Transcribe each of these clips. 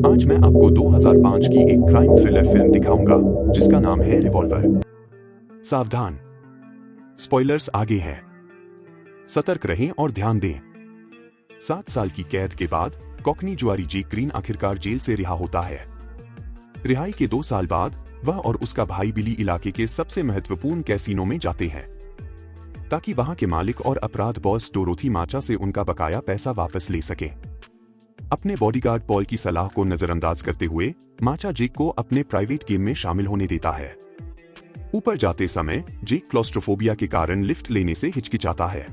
आज मैं आपको 2005 की एक क्राइम थ्रिलर फिल्म दिखाऊंगा जिसका नाम है रिवॉल्वर। सावधान, स्पॉयलर्स आगे हैं। सतर्क रहें और ध्यान दें। 7 साल की कैद के बाद कॉकनी जुआरी जेक ग्रीन आखिरकार जेल से रिहा होता है। रिहाई के 2 साल बाद वह और उसका भाई बिली इलाके के सबसे महत्वपूर्ण कैसीनो में जाते हैं ताकि वहां के मालिक और अपराध बॉस डोरोथी माचा से उनका बकाया पैसा वापस ले सके। अपने बॉडीगार्ड पॉल की सलाह को नजरअंदाज करते हुए माचा जेक को अपने प्राइवेट गेम में शामिल होने देता है। ऊपर जाते समय जेक क्लॉस्ट्रोफोबिया के कारण लिफ्ट लेने से हिचकिचाता है,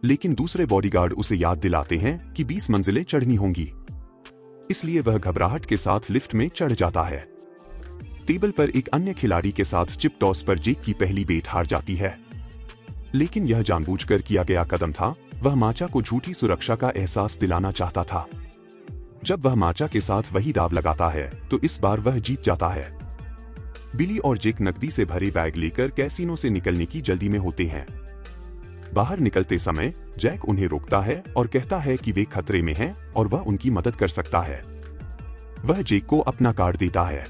लेकिन दूसरे बॉडीगार्ड उसे याद दिलाते हैं कि 20 मंजिलें चढ़नी होंगी, इसलिए वह घबराहट के साथ लिफ्ट में चढ़ जाता है। टेबल पर एक अन्य खिलाड़ी के साथ चिप टॉस पर जेक की पहली बेट हार जाती है, लेकिन यह जानबूझकर किया गया कदम था। वह माचा को झूठी सुरक्षा का एहसास दिलाना चाहता था। जब वह माचा के साथ वही दाव लगाता है तो इस बार वह जीत जाता है। बिली और जेक नकदी से भरे बैग लेकर कैसीनो से निकलने की जल्दी में होते हैं। बाहर निकलते समय जैक उन्हें रोकता है और कहता है कि वे खतरे में हैं और वह उनकी मदद कर सकता है। वह जेक को अपना कार्ड देता है।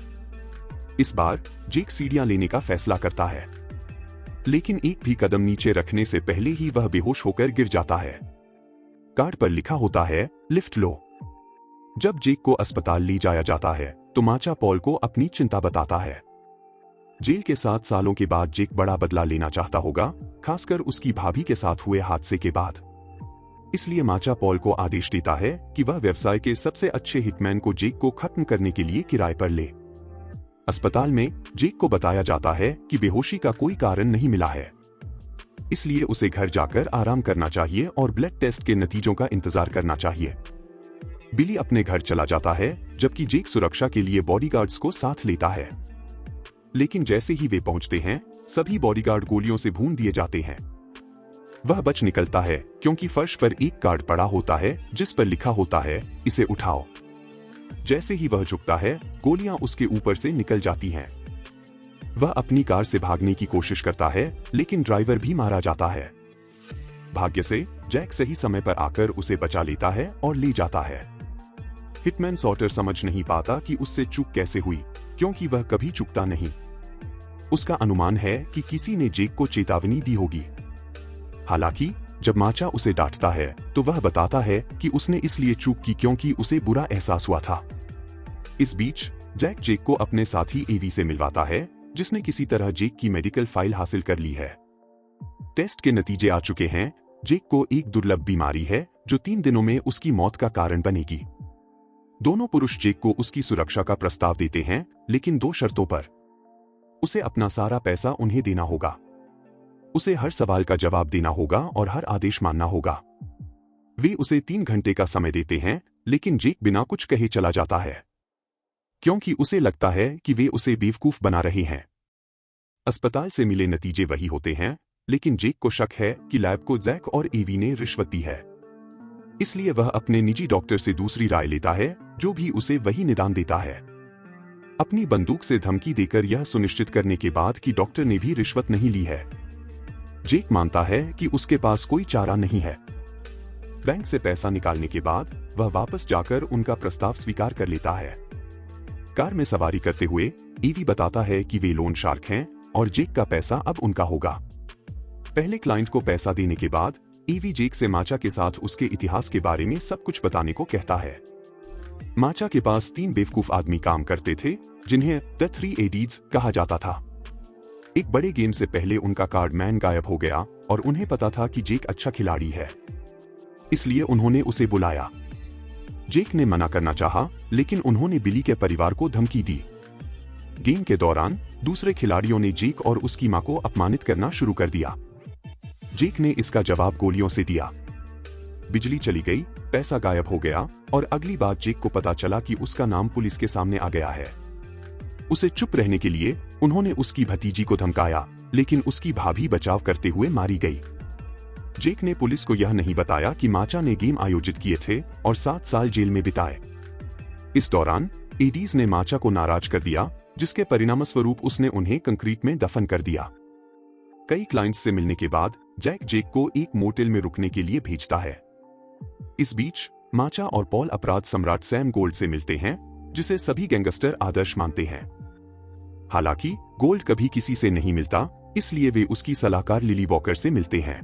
इस बार जेक सीढ़ियां लेने का फैसला करता है, लेकिन एक भी कदम नीचे रखने से पहले ही वह बेहोश होकर गिर जाता है। कार्ड पर लिखा होता है लिफ्ट लो। जब जेक को अस्पताल ले जाया जाता है तो माचा पॉल को अपनी चिंता बताता है। जेल के 7 सालों के बाद जेक बड़ा बदला लेना चाहता होगा, खासकर उसकी भाभी के साथ हुए हादसे के बाद। इसलिए माचा पॉल को आदेश देता है कि वह व्यवसाय के सबसे अच्छे हिटमैन को जेक को खत्म करने के लिए किराए पर ले। अस्पताल में जेक को बताया जाता है कि बेहोशी का कोई कारण नहीं मिला है, इसलिए उसे घर जाकर आराम करना चाहिए और ब्लड टेस्ट के नतीजों का इंतजार करना चाहिए। बिली अपने घर चला जाता है जबकि जेक सुरक्षा के लिए बॉडीगार्ड्स को साथ लेता है, लेकिन जैसे ही वे पहुंचते हैं सभी बॉडीगार्ड गोलियों से भून दिए जाते हैं। वह बच निकलता है क्योंकि फर्श पर एक कार्ड पड़ा होता है जिस पर लिखा होता है इसे उठाओ। जैसे ही वह झुकता है गोलियां उसके ऊपर से निकल जाती हैं। वह अपनी कार से भागने की कोशिश करता है, लेकिन ड्राइवर भी मारा जाता है। भाग्य से जैक सही समय पर आकर उसे बचा लेता है और ले जाता है। हिटमैन सॉर्टर समझ नहीं पाता कि उससे चूक कैसे हुई, क्योंकि वह कभी चूकता नहीं। उसका अनुमान है कि किसी ने जेक को चेतावनी दी होगी। हालांकि जब माचा उसे डांटता है तो वह बताता है कि उसने इसलिए चूक की क्योंकि उसे बुरा एहसास हुआ था। इस बीच जैक जेक को अपने साथी एवी से मिलवाता है, जिसने किसी तरह जेक की मेडिकल फाइल हासिल कर ली है। टेस्ट के नतीजे आ चुके हैं। जेक को एक दुर्लभ बीमारी है जो 3 दिनों में उसकी मौत का कारण बनेगी। दोनों पुरुष जेक को उसकी सुरक्षा का प्रस्ताव देते हैं, लेकिन 2 शर्तों पर। उसे अपना सारा पैसा उन्हें देना होगा, उसे हर सवाल का जवाब देना होगा और हर आदेश मानना होगा। वे उसे 3 घंटे का समय देते हैं, लेकिन जेक बिना कुछ कहे चला जाता है, क्योंकि उसे लगता है कि वे उसे बेवकूफ बना रहे हैं। अस्पताल से मिले नतीजे वही होते हैं, लेकिन जेक को शक है कि लैब को जैक और एवी ने रिश्वत दी है। इसलिए वह अपने निजी डॉक्टर से दूसरी राय लेता है, जो भी उसे वही निदान देता है। अपनी बंदूक से धमकी देकर यह सुनिश्चित करने के बाद कि डॉक्टर ने भी रिश्वत नहीं ली है, जेक मानता है कि उसके पास कोई चारा नहीं है। बैंक से पैसा निकालने के बाद वह वापस जाकर उनका प्रस्ताव स्वीकार कर लेता है। कार में सवारी करते हुए ईवी बताता है कि वे लोन शार्क हैं और जेक का पैसा अब उनका होगा। पहले क्लाइंट को पैसा देने के बाद ईवी जेक से माचा के साथ उसके इतिहास के बारे में सब कुछ बताने को कहता है। माचा के पास 3 बेवकूफ आदमी काम करते थे, जिन्हें द 3 एडीज कहा जाता था। एक बड़े गेम से पहले उनका कार्ड मैन गायब हो गया और उन्हें पता था कि जेक अच्छा खिलाड़ी है, इसलिए उन्होंने उसे बुलाया। जेक ने मना करना चाहा, लेकिन उन्होंने बिली के परिवार को धमकी दी। गेम के दौरान दूसरे खिलाड़ियों ने जेक और उसकी मां को अपमानित करना शुरू कर दिया। जेक ने इसका जवाब गोलियों से दिया। बिजली चली गई, पैसा गायब हो गया और अगली बात जेक को पता चला कि उसका नाम पुलिस के सामने आ गया है। उसे चुप रहने के लिए उन्होंने उसकी भतीजी को धमकाया, लेकिन उसकी भाभी बचाव करते हुए मारी गई। जेक ने पुलिस को यह नहीं बताया कि माचा ने गेम आयोजित किए थे और 7 साल जेल में बिताए। इस दौरान एडीज ने माचा को नाराज कर दिया, जिसके परिणामस्वरूप उसने उन्हें कंक्रीट में दफन कर दिया। कई क्लाइंट्स से मिलने के बाद जैक जेक को एक मोटेल में रुकने के लिए भेजता है। इस बीच माचा और पॉल अपराध सम्राट सैम गोल्ड से मिलते हैं, जिसे सभी गैंगस्टर आदर्श मानते हैं। हालांकि गोल्ड कभी किसी से नहीं मिलता, इसलिए वे उसकी सलाहकार लिली वॉकर से मिलते हैं।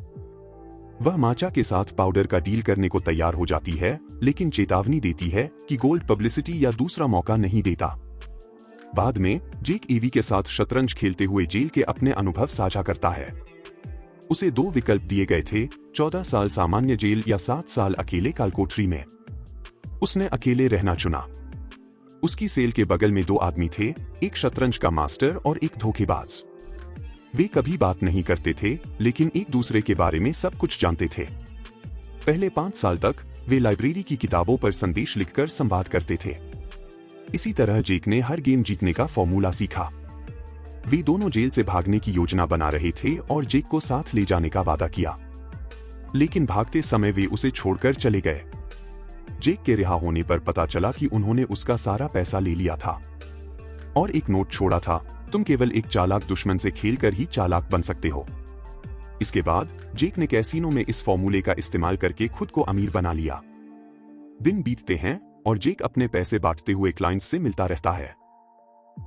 वह माचा के साथ पाउडर का डील करने को तैयार हो जाती है, लेकिन चेतावनी देती है कि गोल्ड पब्लिसिटी या दूसरा मौका नहीं देता। बाद में जेक ईवी के साथ शतरंज खेलते हुए जेल के अपने अनुभव साझा करता है। उसे 2 विकल्प दिए गए थे, 14 साल सामान्य जेल या 7 साल अकेले कालकोठरी में। उसने अकेले रहना चुना। उसकी सेल के बगल में 2 आदमी थे, एक शतरंज का मास्टर और एक धोखेबाज। वे कभी बात नहीं करते थे, लेकिन एक दूसरे के बारे में सब कुछ जानते थे। पहले 5 साल तक वे लाइब्रेरी की किताबों पर संदेश लिखकर संवाद करते थे। इसी तरह जेक ने हर गेम जीतने का फॉर्मूला सीखा। वे दोनों जेल से भागने की योजना बना रहे थे और जेक को साथ ले जाने का वादा किया, लेकिन भागते समय वे उसे छोड़कर चले गए। जेक के रिहा होने पर पता चला कि उन्होंने उसका सारा पैसा ले लिया था और एक नोट छोड़ा था, तुम केवल एक चालाक दुश्मन से खेलकर ही चालाक बन सकते हो। इसके बाद जेक ने कैसीनो में इस फॉर्मूले का इस्तेमाल करके खुद को अमीर बना लिया। दिन बीतते हैं और जेक अपने पैसे बांटते हुए क्लाइंट्स से मिलता रहता है।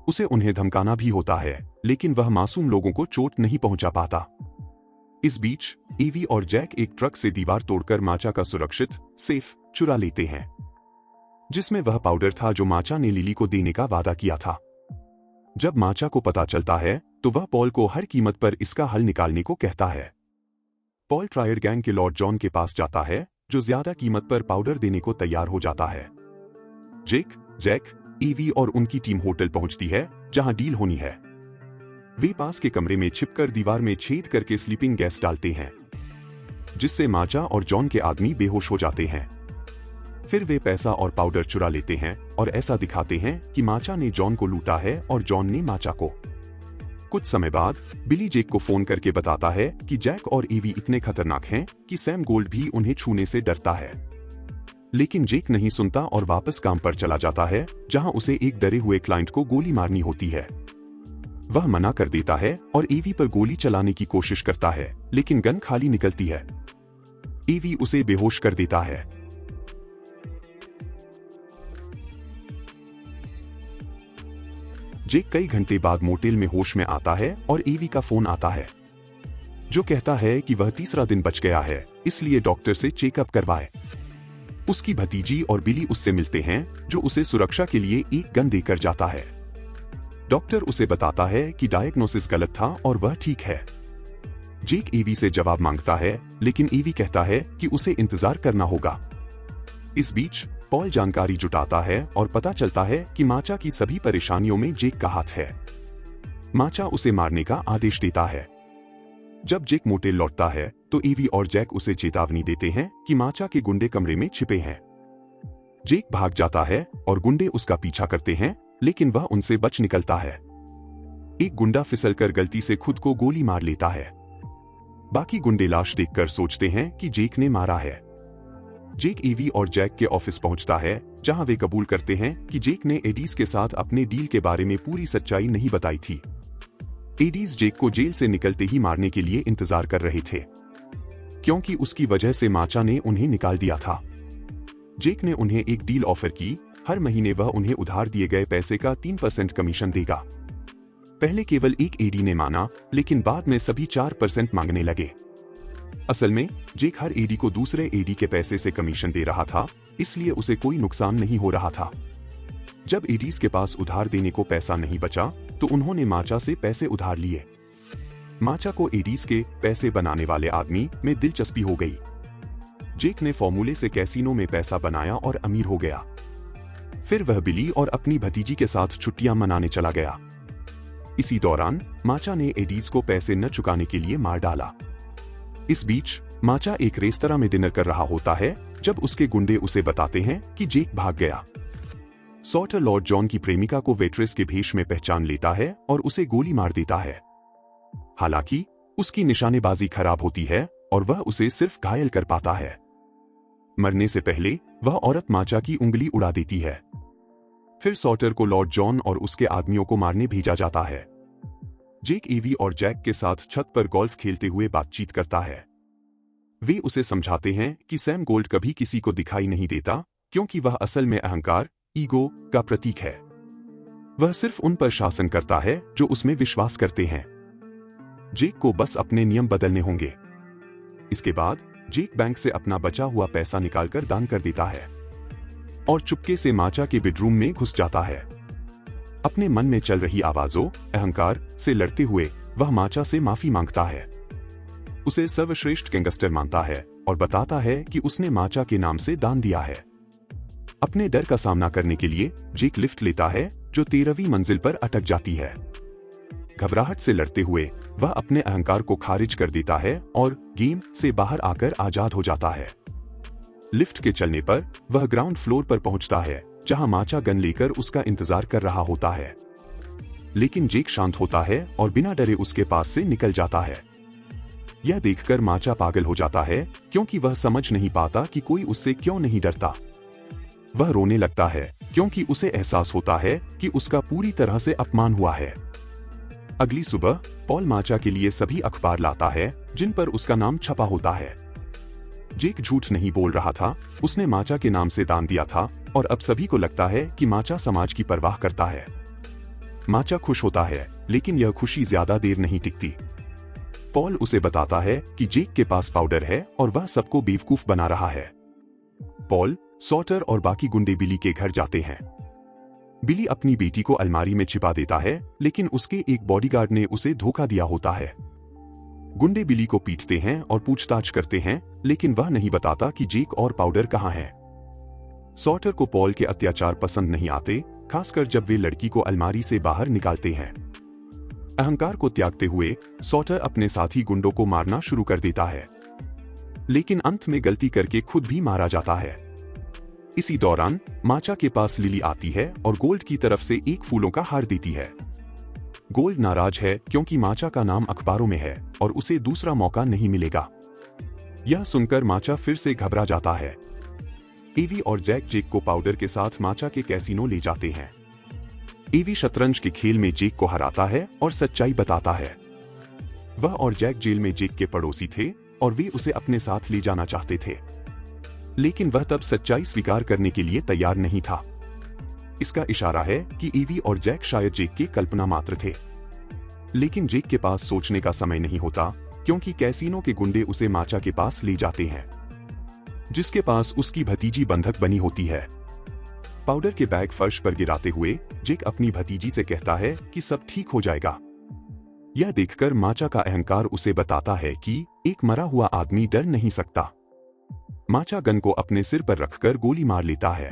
उसे उन्हें धमकाना भी होता है, लेकिन वह मासूम लोगों को चोट नहीं पहुंचा पाता। इस बीच ईवी और जैक एक ट्रक से दीवार तोड़कर माचा का सुरक्षित सेफ चुरा लेते हैं, जिसमें वह पाउडर था जो माचा ने लिली को देने का वादा किया था। जब माचा को पता चलता है तो वह पॉल को हर कीमत पर इसका हल निकालने को कहता है। पॉल ट्रायड गैंग के लॉर्ड जॉन के पास जाता है, जो ज्यादा कीमत पर पाउडर देने को तैयार हो जाता है। जेक, जैक, ईवी और उनकी टीम होटल पहुंचती है जहां डील होनी है। वे पास के कमरे में छिपकर दीवार में छेद करके स्लीपिंग गैस डालते हैं, जिससे माचा और जॉन के आदमी बेहोश हो जाते हैं। फिर वे पैसा और पाउडर चुरा लेते हैं और ऐसा दिखाते हैं कि माचा ने जॉन को लूटा है और जॉन ने माचा को। कुछ समय बाद बिली जेक को फोन करके बताता है कि जैक और ईवी इतने खतरनाक हैं कि सैम गोल्ड भी उन्हें छूने से डरता है। लेकिन जेक नहीं सुनता और वापस काम पर चला जाता है, जहां उसे एक डरे हुए क्लाइंट को गोली मारनी होती है। वह मना कर देता है और ईवी पर गोली चलाने की कोशिश करता है, लेकिन गन खाली निकलती है। ईवी उसे बेहोश कर देता है। जेक कई घंटे बाद मोटेल में होश में आता है और ईवी का फोन आता है, जो कहता है कि वह तीसरा दिन बच गया है, इसलिए डॉक्टर से चेकअप करवाए। उसकी भतीजी और बिली उससे मिलते हैं, जो उसे सुरक्षा के लिए एक गन देकर जाता है। डॉक्टर उसे बताता है कि डायग्नोसिस गलत था और वह ठीक है। जेक ईवी से जवाब मांगता है, लेकिन ईवी कहता है कि उसे इंतजार करना होगा। इस बीच पॉल जानकारी जुटाता है और पता चलता है कि माचा की सभी परेशानियों में जेक का हाथ है। माचा उसे मारने का आदेश देता है। जब जेक मोटेल लौटता है तो ईवी और जैक उसे चेतावनी देते हैं कि माचा के गुंडे कमरे में छिपे हैं। जेक भाग जाता है और गुंडे उसका पीछा करते हैं, लेकिन वह उनसे बच निकलता है। एक गुंडा फिसलकर गलती से खुद को गोली मार लेता है। बाकी गुंडे लाश देखकर सोचते हैं कि जेक ने मारा है। जेक ईवी और जैक के ऑफिस पहुंचता है, जहां वे कबूल करते हैं कि जेक ने एडीज के साथ अपने डील के बारे में पूरी सच्चाई नहीं बताई थी। एडीज जेक को जेल से निकलते ही मारने के लिए इंतजार कर रहे थे, क्योंकि उसकी वजह से माचा ने उन्हें निकाल दिया था। जेक ने उन्हें एक डील ऑफर की, हर महीने वह उन्हें उधार दिए गए पैसे का 3% कमीशन देगा। पहले केवल एक एडी ने माना, लेकिन बाद में सभी 4% मांगने लगे। असल में जेक हर एडी को दूसरे एडी के पैसे से कमीशन दे रहा था, इसलिए उसे कोई नुकसान नहीं हो रहा था। जब एडीज के पास उधार देने को पैसा नहीं बचा तो उन्होंने माचा से पैसे उधार लिए। माचा को एडीज के पैसे बनाने वाले आदमी में दिलचस्पी हो गई। जेक ने फॉर्मूले से कैसीनो में पैसा बनाया और अमीर हो गया। फिर वह बिली और अपनी भतीजी के साथ छुट्टियां मनाने चला गया। इसी दौरान माचा ने एडीज को पैसे न चुकाने के लिए मार डाला। इस बीच माचा एक रेस्तरां में डिनर कर रहा होता है जब उसके गुंडे उसे बताते हैं कि जेक भाग गया। सॉर्टर लॉर्ड जॉन की प्रेमिका को वेट्रेस के भेष में पहचान लेता है और उसे गोली मार देता है। हालांकि उसकी निशानेबाजी खराब होती है और वह उसे सिर्फ घायल कर पाता है। मरने से पहले वह औरत माचा की उंगली उड़ा देती है। फिर सॉर्टर को लॉर्ड जॉन और उसके आदमियों को मारने भेजा जाता है। जेक ईवी और जैक के साथ छत पर गोल्फ खेलते हुए बातचीत करता है। वे उसे समझाते हैं कि सैम गोल्ड कभी किसी को दिखाई नहीं देता क्योंकि वह असल में अहंकार, ईगो का प्रतीक है। वह सिर्फ उन पर शासन करता है जो उसमें विश्वास करते हैं। जेक को बस अपने नियम बदलने होंगे। इसके बाद जेक बैंक से अपना बचा हुआ पैसा निकालकर दान कर देता है और चुपके से माचा के बेडरूम में घुस जाता है। अपने मन में चल रही आवाजों, अहंकार से लड़ते हुए वह माचा से माफी मांगता है, उसे सर्वश्रेष्ठ गैंगस्टर मानता है और बताता है कि उसने माचा के नाम से दान दिया है। अपने डर का सामना करने के लिए जेक लिफ्ट लेता है जो 13वीं मंजिल पर अटक जाती है। घबराहट से लड़ते हुए वह अपने अहंकार को खारिज कर देता है और गेम से बाहर आकर आजाद हो जाता है। लिफ्ट के चलने पर वह ग्राउंड फ्लोर पर पहुंचता है जहां माचा गन लेकर उसका इंतजार कर रहा होता है। लेकिन जेक शांत होता है और बिना डरे उसके पास से निकल जाता है। यह देखकर माचा पागल हो जाता है क्योंकि वह समझ नहीं पाता कि कोई उससे क्यों नहीं डरता। वह रोने लगता है क्योंकि उसे एहसास होता है कि उसका पूरी तरह से अपमान हुआ है। अगली सुबह पॉल माचा के लिए सभी अखबार लाता है जिन पर उसका नाम छपा होता है। जेक झूठ नहीं बोल रहा था, उसने माचा के नाम से दान दिया था और अब सभी को लगता है कि माचा समाज की परवाह करता है। माचा खुश होता है, लेकिन यह खुशी ज्यादा देर नहीं टिकती। पॉल उसे बताता है कि जेक के पास पाउडर है और वह सबको बेवकूफ बना रहा है। पॉल, सॉटर और बाकी गुंडे बिली के घर जाते हैं। बिली अपनी बेटी को अलमारी में छिपा देता है, लेकिन उसके एक बॉडीगार्ड ने उसे धोखा दिया होता है। गुंडे बिली को पीटते हैं और पूछताछ करते हैं, लेकिन वह नहीं बताता कि जेक और पाउडर कहां है। सॉटर को पॉल के अत्याचार पसंद नहीं आते, खासकर जब वे लड़की को अलमारी से बाहर निकालते हैं। अहंकार को त्यागते हुए सॉटर अपने साथी गुंडों को मारना शुरू कर देता है, लेकिन अंत में गलती करके खुद भी मारा जाता है। इसी दौरान माचा के पास लिली आती है और गोल्ड की तरफ से एक फूलों का हार देती है। गोल्ड नाराज है क्योंकि माचा का नाम अखबारों में है और उसे दूसरा मौका नहीं मिलेगा। यह सुनकर माचा फिर से घबरा जाता है। एवी और जैक जेक को पाउडर के साथ माचा के कैसीनो ले जाते हैं। एवी शतरंज के खेल में जेक को हराता है और सच्चाई बताता है। वह और जैक जेल में जेक के पड़ोसी थे और वे उसे अपने साथ ले जाना चाहते थे, लेकिन वह तब सच्चाई स्वीकार करने के लिए तैयार नहीं था। इसका इशारा है कि एवी और जैक शायद जेक के कल्पना मात्र थे, लेकिन जेक के पास सोचने का समय नहीं होता क्योंकि कैसीनो के गुंडे उसे माचा के पास ले जाते हैं, जिसके पास उसकी भतीजी बंधक बनी होती है। पाउडर के बैग फर्श पर गिराते हुए जेक अपनी भतीजी से कहता है कि सब ठीक हो जाएगा। यह देखकर माचा का अहंकार उसे बताता है कि एक मरा हुआ आदमी डर नहीं सकता। माचा गन को अपने सिर पर रखकर गोली मार लेता है।